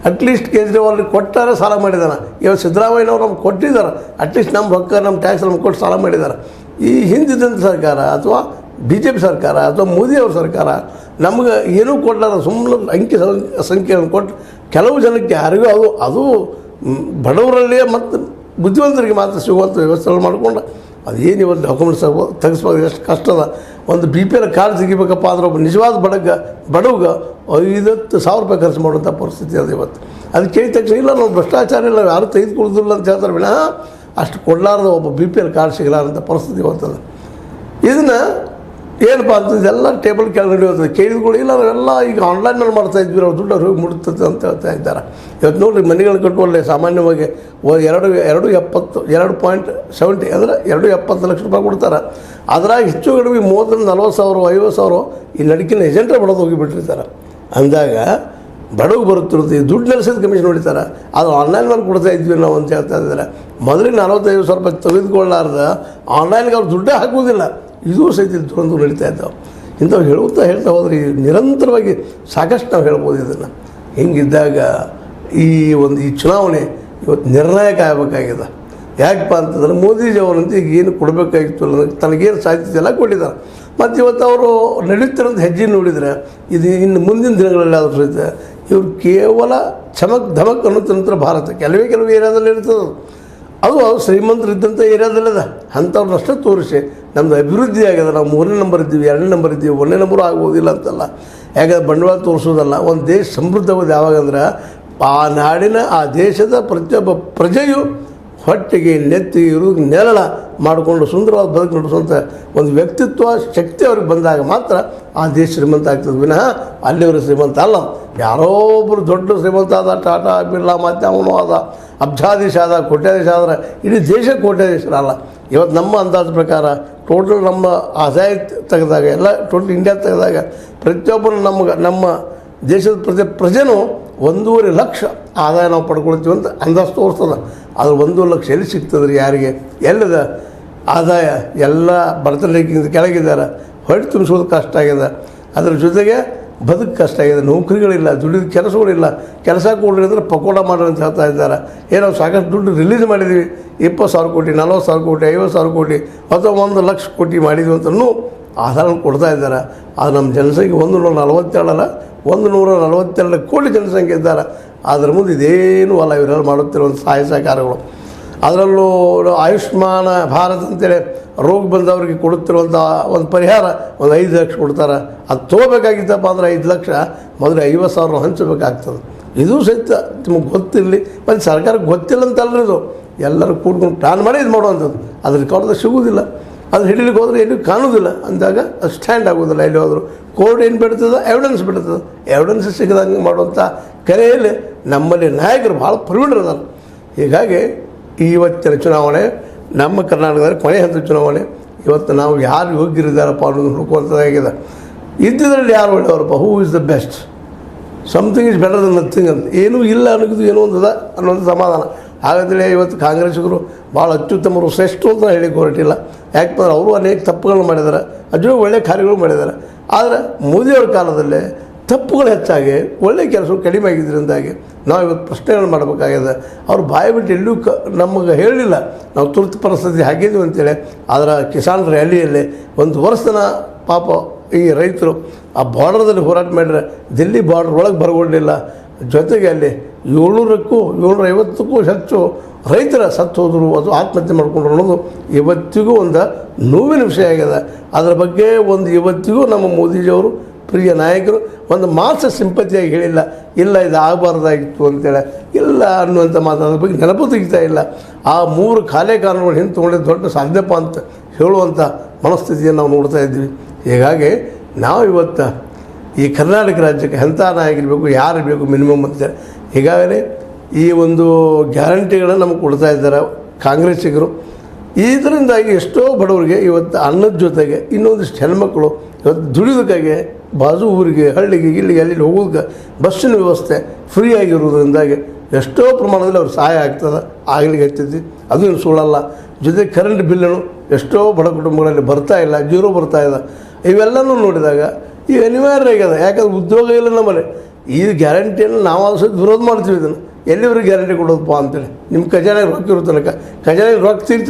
At least Kejriwal ಕೊಟ್ಟಾರೆ ಸಾಲ ಮಾಡಿದಾನೆ. ಇವಾಗ ಸಿದ್ದರಾಮಯ್ಯನವ್ರು ನಮ್ಗೆ ಕೊಟ್ಟಿದ್ದಾರೆ, ಅಟ್ಲೀಸ್ಟ್ ನಮ್ಮ ರೊಕ್ಕ ನಮ್ಮ ಟ್ಯಾಕ್ಸ್ ನಮ್ಗೆ ಕೊಟ್ಟು ಸಾಲ ಮಾಡಿದ್ದಾರೆ. ಈ ಹಿಂದಿದ್ದಂಥ ಸರ್ಕಾರ ಅಥವಾ BJP ಸರ್ಕಾರ ಅಥವಾ ಮೋದಿಯವ್ರ ಸರ್ಕಾರ ನಮ್ಗೆ ಏನೂ ಕೊಡಲಾರ, ಸುಮ್ಮನೆ ಅಂಕಿ ಸಂಖ್ಯೆಯನ್ನು ಕೊಟ್ಟು ಕೆಲವು ಜನಕ್ಕೆ ಯಾರಿಗೂ ಅದು ಬಡವರಲ್ಲಿಯೇ ಮತ್ತು ಬುದ್ಧಿವಂತರಿಗೆ ಮಾತ್ರ ಸಿಗುವಂಥ ವ್ಯವಸ್ಥೆಗಳು ಮಾಡಿಕೊಂಡು ಅದೇನು ಇವತ್ತು ಡಾಕ್ಯುಮೆಂಟ್ಸ್ ತೆಗೆಸ್ಬೋದು. ಎಷ್ಟು ಕಷ್ಟದ ಒಂದು BPL ಕಾರ್ಡ್ ತೆಗಿಬೇಕಪ್ಪ ಅಂದ್ರೆ ಒಬ್ಬ ನಿಜವಾದ ಬಡವ್ಗೆ 50,000 ರೂಪಾಯಿ ಖರ್ಚು ಮಾಡುವಂಥ ಪರಿಸ್ಥಿತಿ ಅದು ಇವತ್ತು. ಅದು ಕೇಳಿದ ತಕ್ಷಣ ಇಲ್ಲ ನಾವು ಭ್ರಷ್ಟಾಚಾರ ಇಲ್ಲ, ಯಾರು ತೆಗೆದುಕೊಳ್ಳೋದಿಲ್ಲ ಅಂತ ಹೇಳ್ತಾರೆ ವಿನಃ ಅಷ್ಟು ಕೊಡಲಾರ್ದ ಒಬ್ಬ BPL ಕಾರ್ಡ್ ಸಿಗಲಾರಂಥ ಪರಿಸ್ಥಿತಿ ಇವತ್ತದ. ಇದನ್ನು ಏನಪ್ಪ ಅಂತ ಇದೆಲ್ಲ ಟೇಬಲ್ ಕೆಳಗೆ ನಡೆಯುತ್ತದೆ. ಕೇಳಿದ್ಗಳು ಇಲ್ಲ ನಾವೆಲ್ಲ ಈಗ ಆನ್ಲೈನಲ್ಲಿ ಮಾಡ್ತಾಯಿದ್ವಿ, ನಾವು ದುಡ್ಡು ಹೋಗಿ ಮುಡುತ್ತದೆ ಅಂತ ಹೇಳ್ತಾ ಇದ್ದಾರೆ. ಇವತ್ತು ನೋಡಿರಿ ಮನೆಗಳು ಕಟ್ಟುವಲ್ಲೇ ಸಾಮಾನ್ಯವಾಗಿ 2.70 ಅಂದರೆ 2.70 ಲಕ್ಷ ರೂಪಾಯಿ ಕೊಡ್ತಾರೆ. ಅದ್ರಾಗ ಹೆಚ್ಚು ಕಡಿಮೆ 30,000 40,000 50,000 ಈ ನಡಿಕಿನ ಏಜೆಂಟ್ರೆ ಬಡೋದು ಹೋಗಿಬಿಟ್ಟಿರ್ತಾರೆ. ಅಂದಾಗ ಬಡವು ಬರುತ್ತಿರುತ್ತೆ, ದುಡ್ಡು ನೆಲೆಸಿದ ಕಮಿಷನ್ ಹೊಡಿತಾರೆ. ಅದು ಆನ್ಲೈನ್ ಮೇಲೆ ಕೊಡ್ತಾ ಇದ್ವಿ ನಾವು ಅಂತ ಹೇಳ್ತಾ ಇದ್ದಾರೆ. ಮೊದಲಿಗೆ 40-50 ರೂಪಾಯಿ ತೆಗೆದುಕೊಳ್ಳಾರ್ದ ಆನ್ಲೈನ್ಗೆ ಅವ್ರು ದುಡ್ಡೇ ಹಾಕುವುದಿಲ್ಲ. ಇದು ಸಹಿತ ದುರಂತ ನಡೀತಾ ಇದ್ದಾವೆ. ಇಂಥವು ಹೇಳ್ತಾ ಹೋದರೆ ನಿರಂತರವಾಗಿ ಸಾಕಷ್ಟು ನಾವು ಹೇಳ್ಬೋದು ಇದನ್ನು. ಹಿಂಗಿದ್ದಾಗ ಈ ಚುನಾವಣೆ ಇವತ್ತು ನಿರ್ಣಾಯಕ ಆಗಬೇಕಾಗಿದೆ. ಯಾಕಪ್ಪ ಅಂತಂದ್ರೆ ಮೋದಿಜಿಯವರಂತ ಈಗ ಏನು ಕೊಡಬೇಕಾಗಿತ್ತು ಅನ್ನೋದಕ್ಕೆ ತನಗೇನು ಸಾಧ್ಯತೆ ಎಲ್ಲ ಕೊಟ್ಟಿದ್ದಾರೆ. ಮತ್ತು ಇವತ್ತು ಅವರು ನಡೆಯುತ್ತಿರೋಂಥ ಹೆಜ್ಜೆ ನೋಡಿದರೆ ಇದು ಇನ್ನು ಮುಂದಿನ ದಿನಗಳಲ್ಲಿ ಆದರೂ ಸಹಿತ ಇವರು ಕೇವಲ ಚಮಕ್ ಧಮಕ್ ಅನ್ನೋ ಭಾರತ ಕೆಲವು ಏರಿಯಾದಲ್ಲಿ ಇರ್ತದೆ. ಅದು ಶ್ರೀಮಂತರಿದ್ದಂಥ ಏರಿಯಾದಲ್ಲಿದೆ. ಅಂಥವ್ರನ್ನಷ್ಟೇ ತೋರಿಸಿ ನಮ್ಮದು ಅಭಿವೃದ್ಧಿ ಆಗ್ಯದ, ನಾವು 3ನೇ ನಂಬರ್ ಇದ್ದೀವಿ 2ನೇ ನಂಬರ್ ಇದ್ದೀವಿ 1ನೇ ನಂಬರು ಆಗೋದಿಲ್ಲ ಅಂತಲ್ಲ. ಯಾಕಂದ್ರೆ ಬಂಡವಾಳ ತೋರಿಸೋದಲ್ಲ. ಒಂದು ದೇಶ ಸಮೃದ್ಧವಾದ ಯಾವಾಗಂದ್ರೆ ಆ ನಾಡಿನ ಆ ದೇಶದ ಪ್ರತಿಯೊಬ್ಬ ಪ್ರಜೆಯು ಹೊಟ್ಟೆಗೆ ನೆತ್ತಿಗೆ ಇರೋದು ನೆರಳ ಮಾಡಿಕೊಂಡು ಸುಂದರವಾದ ಬದುಕು ನಡೆಸುವಂಥ ಒಂದು ವ್ಯಕ್ತಿತ್ವ ಶಕ್ತಿ ಅವ್ರಿಗೆ ಬಂದಾಗ ಮಾತ್ರ ಆ ದೇಶ ಶ್ರೀಮಂತ ಆಗ್ತದೆ ವಿನಃ ಅಲ್ಲಿವರು ಶ್ರೀಮಂತ ಅಲ್ಲ. ಯಾರೋ ಒಬ್ಬರು ದೊಡ್ಡ ಶ್ರೀಮಂತ ಆದ, ಟಾಟಾ ಬಿರ್ಲಾ ಮತ್ತು ಅವನು ಆದ, ಅಬ್ಜಾಧೀಶ ಆದ, ಕೋಟ್ಯಾಧೀಶ ಆದ್ರೆ ಇಡೀ ದೇಶ ಕೋಟ್ಯಾಧೀಶರಲ್ಲ. ಇವತ್ತು ನಮ್ಮ ಅಂದಾಜು ಪ್ರಕಾರ ಟೋಟಲ್ ನಮ್ಮ ಆದಾಯ ತೆಗೆದಾಗ ಎಲ್ಲ ಟೋಟಲ್ ಇಂಡಿಯಾ ತೆಗೆದಾಗ ಪ್ರತಿಯೊಬ್ಬರು ನಮ್ಮ ದೇಶದ ಪ್ರಜೆನೂ 1.5 ಲಕ್ಷ ಆದಾಯ ನಾವು ಪಡ್ಕೊಳ್ತೀವಿ ಅಂತ ಅಂದಾಜು ತೋರಿಸ್ತದೆ. ಅದು 1 ಲಕ್ಷ ಎಲ್ಲಿ ಸಿಗ್ತದೆ ರೀ ಯಾರಿಗೆ? ಎಲ್ಲದ ಆದಾಯ ಎಲ್ಲ ಬಡತನಕ್ಕಿಂತ ಕೆಳಗಿದ್ದಾರೆ. ಹೊಟ್ಟೆ ತುಂಬಿಸೋದು ಕಷ್ಟ ಆಗಿದೆ, ಅದರ ಜೊತೆಗೆ ಬದುಕು ಕಷ್ಟ ಆಗಿದೆ. ನೌಕರಿಗಳಿಲ್ಲ, ದುಡಿದ ಕೆಲಸಗಳಿಲ್ಲ. ಕೆಲಸ ಕೊಡ್ರಿ ಅಂದರೆ ಪಕೋಡ ಮಾಡ್ರಿ ಅಂತ ಹೇಳ್ತಾ ಇದ್ದಾರೆ. ಏನೋ ಸಾಕಷ್ಟು ದುಡ್ಡು ರಿಲೀಸ್ ಮಾಡಿದ್ವಿ, 20,000 ಕೋಟಿ 40,000 ಕೋಟಿ 50,000 ಕೋಟಿ ಅಥವಾ 1 ಲಕ್ಷ ಕೋಟಿ ಮಾಡಿದ್ವಿ ಅಂತಲೂ ಆಧಾರ ಕೊಡ್ತಾ ಇದ್ದಾರೆ. ಅದು ನಮ್ಮ ಜನಸಂಖ್ಯೆ 142 ಕೋಟಿ ಜನಸಂಖ್ಯೆ ಇದ್ದಾರೆ. ಅದರ ಮುಂದೆ ಇದೇನೂ ಅಲ್ಲ ಇವರೆಲ್ಲ ಮಾಡುತ್ತಿರುವಂಥ ಸಹಾಯ ಸಹಕಾರಗಳು. ಅದರಲ್ಲೂ ಆಯುಷ್ಮಾನ್ ಭಾರತ್ ಅಂತೇಳಿ ರೋಗ ಬಂದವರಿಗೆ ಕೊಡುತ್ತಿರುವಂಥ ಒಂದು ಪರಿಹಾರ 5 ಲಕ್ಷ ಕೊಡ್ತಾರೆ. ಅದು ತೊಗೋಬೇಕಾಗಿತ್ತಪ್ಪ ಅಂದ್ರೆ 5 ಲಕ್ಷ ಮೊದಲು 50,000 ಹಂಚಬೇಕಾಗ್ತದೆ. ಇದು ಸಹಿತ ನಿಮಗೆ ಗೊತ್ತಿರಲಿ. ಮತ್ತು ಸರ್ಕಾರಕ್ಕೆ ಗೊತ್ತಿಲ್ಲ ಅಂತಲ್ರಿ, ಇದು ಎಲ್ಲರೂ ಕೂಡ್ಕೊಂಡು ಪ್ಲಾನ್ ಮಾಡಿ ಇದು ಮಾಡುವಂಥದ್ದು. ಅದ್ರ ರೆಕಾರ್ಡ್ದಾಗ ಸಿಗೋದಿಲ್ಲ, ಅದು ಹಿಡಿಲಿಕ್ಕೆ ಹೋದರೆ ಎಲ್ಲಿ ಕಾಣೋದಿಲ್ಲ. ಅಂದಾಗ ಅದು ಸ್ಟ್ಯಾಂಡ್ ಆಗೋದಿಲ್ಲ. ಎಲ್ಲಿ ಹೋದರೂ ಕೋರ್ಟ್ ಏನು ಬಿಡ್ತದೆ, ಎವಿಡೆನ್ಸ್ ಬಿಡ್ತದೆ. ಎವಿಡೆನ್ಸ್ ಸಿಗದಂಗೆ ಮಾಡುವಂಥ ಕರೆಯಲ್ಲಿ ನಮ್ಮಲ್ಲಿ ನಾಯಕರು ಭಾಳ ಪ್ರವೀಣರದಾರ. ಹೀಗಾಗಿ ಇವತ್ತಿನ ಚುನಾವಣೆ ನಮ್ಮ ಕರ್ನಾಟಕದಲ್ಲಿ ಕೊನೆ ಹಂತದ ಚುನಾವಣೆ. ಇವತ್ತು ನಾವು ಯಾರು ಯೋಗ್ಯರಿದ್ದಾರಪ್ಪ ಅನ್ನೋದು ಹುಡುಕುವಂಥದ್ದಾಗಿದೆ. ಇದ್ದಿದ್ರಲ್ಲಿ ಯಾರು ಒಳ್ಳೆಯವರಪ್ಪ, who is the best, something is better than nothing ಅಂತ. ಏನೂ ಇಲ್ಲ ಅನ್ನೋದು ಏನೋ ಒಂದದ ಅನ್ನೋದು ಸಮಾಧಾನ. ಹಾಗಾದರೆ ಇವತ್ತು ಕಾಂಗ್ರೆಸ್ಸಿಗರು ಭಾಳ ಅತ್ಯುತ್ತಮರು ಶ್ರೇಷ್ಠರು ಅಂತ ಹೇಳಿ ಹೊರಟಿಲ್ಲ. ಯಾಕಂದ್ರೆ ಅವರು ಅನೇಕ ತಪ್ಪುಗಳನ್ನು ಮಾಡಿದ್ದಾರೆ, ಅಜ್ಜೋ ಒಳ್ಳೆಯ ಕಾರ್ಯಗಳು ಮಾಡಿದ್ದಾರೆ. ಆದರೆ ಮೋದಿಯವ್ರ ಕಾಲದಲ್ಲೇ ತಪ್ಪುಗಳು ಹೆಚ್ಚಾಗಿ ಒಳ್ಳೆಯ ಕೆಲಸಗಳು ಕಡಿಮೆ ಆಗಿದ್ದರಿಂದಾಗಿ ನಾವು ಇವತ್ತು ಪ್ರಶ್ನೆಗಳು ಮಾಡಬೇಕಾಗಿದೆ. ಅವ್ರು ಬಾಯಿ ಬಿಟ್ಟು ಎಲ್ಲೂ ನಮಗೆ ಹೇಳಲಿಲ್ಲ ನಾವು ತುರ್ತು ಪರಿಸ್ಥಿತಿ ಹಾಕಿದ್ವಿ ಅಂತೇಳಿ. ಆದರೆ ಕಿಸಾನ್ ರ್ಯಾಲಿಯಲ್ಲಿ 1 ವರ್ಷದ ಪಾಪ ಈ ರೈತರು ಆ ಬಾರ್ಡರ್ದಲ್ಲಿ ಹೋರಾಟ ಮಾಡಿದ್ರೆ ದಿಲ್ಲಿ ಬಾರ್ಡ್ರ್ ಒಳಗೆ ಬರಗೊಂಡಿಲ್ಲ. ಜೊತೆಗೆ ಅಲ್ಲಿ 750ಕ್ಕೂ ಹೆಚ್ಚು ರೈತರ ಸತ್ತು ಹೋದರು, ಅದು ಆತ್ಮಹತ್ಯೆ ಮಾಡ್ಕೊಂಡ್ರು ಅನ್ನೋದು ಇವತ್ತಿಗೂ ಒಂದು ನೋವಿನ ವಿಷಯ ಆಗಿದೆ. ಅದರ ಬಗ್ಗೆ ಇವತ್ತಿಗೂ ನಮ್ಮ ಮೋದಿಜಿಯವರು ಪ್ರಿಯ ನಾಯಕರು ಒಂದು ಮಾಸ ಸಿಂಪತಿಯಾಗಿ ಹೇಳಿಲ್ಲ, ಇಲ್ಲ ಇದು ಆಗಬಾರ್ದಾಗಿತ್ತು ಅಂತೇಳಿ, ಇಲ್ಲ ಅನ್ನುವಂಥ ಮಾತು ಅದ್ರ ಬಗ್ಗೆ ನೆನಪು ತೆಗಿತಾ ಇಲ್ಲ. ಆ 3 ಕಾಲೇ ಕಾರಣಗಳು ಹಿಂದೆ ತೊಗೊಂಡಿದ್ದು ದೊಡ್ಡ ಸಾಧ್ಯಪ್ಪ ಅಂತ ಹೇಳುವಂಥ ಮನಸ್ಥಿತಿಯನ್ನು ನಾವು ನೋಡ್ತಾ ಇದ್ವಿ. ಹೀಗಾಗಿ ನಾವು ಇವತ್ತು ಈ ಕರ್ನಾಟಕ ರಾಜ್ಯಕ್ಕೆ ಎಂಥ ನಾಯಕರಿರಬೇಕು, ಯಾರು ಬೇಕು ಮಿನಿಮಮ್ ಅಂತಾರೆ. ಹೀಗಾಗಲೇ ಈ ಒಂದು ಗ್ಯಾರಂಟಿಗಳನ್ನು ನಮಗೆ ಕೊಡ್ತಾ ಇದ್ದಾರೆ ಕಾಂಗ್ರೆಸ್ಸಿಗರು. ಇದರಿಂದಾಗಿ ಎಷ್ಟೋ ಬಡವರಿಗೆ ಇವತ್ತು ಅನ್ನದ ಜೊತೆಗೆ ಇನ್ನೊಂದಿಷ್ಟು ಹೆಣ್ಮಕ್ಳು ಇವತ್ತು ದುಡಿಯೋದಕ್ಕಾಗಿ ಬಾಜು ಊರಿಗೆ ಹಳ್ಳಿಗೆ ಇಲ್ಲಿಗೆ ಅಲ್ಲಿ ಹೋಗೋದಕ್ಕೆ ಬಸ್ಸಿನ ವ್ಯವಸ್ಥೆ ಫ್ರೀ ಆಗಿರೋದ್ರಿಂದಾಗಿ ಎಷ್ಟೋ ಪ್ರಮಾಣದಲ್ಲಿ ಅವ್ರಿಗೆ ಸಹಾಯ ಆಗ್ತದೆ, ಆಗಲಿಕ್ಕೆ ಹತ್ತೈತಿ. ಅದು ಏನು ಸುಳ್ಳಲ್ಲ. ಜೊತೆಗೆ ಕರೆಂಟ್ ಬಿಲ್ಲನ್ನು ಎಷ್ಟೋ ಬಡ ಕುಟುಂಬಗಳಲ್ಲಿ ಬರ್ತಾ ಇಲ್ಲ, 0 ಬರ್ತಾ ಇದೆ. ಇವೆಲ್ಲನೂ ನೋಡಿದಾಗ ಈಗ ಅನಿವಾರ್ಯ ಆಗ್ಯದ. ಯಾಕಂದ್ರೆ ಉದ್ಯೋಗ ಇಲ್ಲ ನಮ್ಮಲ್ಲಿ. ಈ ಗ್ಯಾರಂಟಿಯನ್ನು ನಾವು ಸಹಿತ ವಿರೋಧ ಮಾಡ್ತೀವಿ ಇದನ್ನು. ಎಲ್ಲಿವರೆಗೆ ಗ್ಯಾರಂಟಿ ಕೊಡೋದಪ್ಪ ಅಂತೇಳಿ. ನಿಮ್ಮ ಖಜಾನೆಗೆ ರೊಕ್ಕ ಇರೋ ತನಕ ಖಜಾನೆಗೆ ರೊಕ್ಕ ತೀರ್ತಿ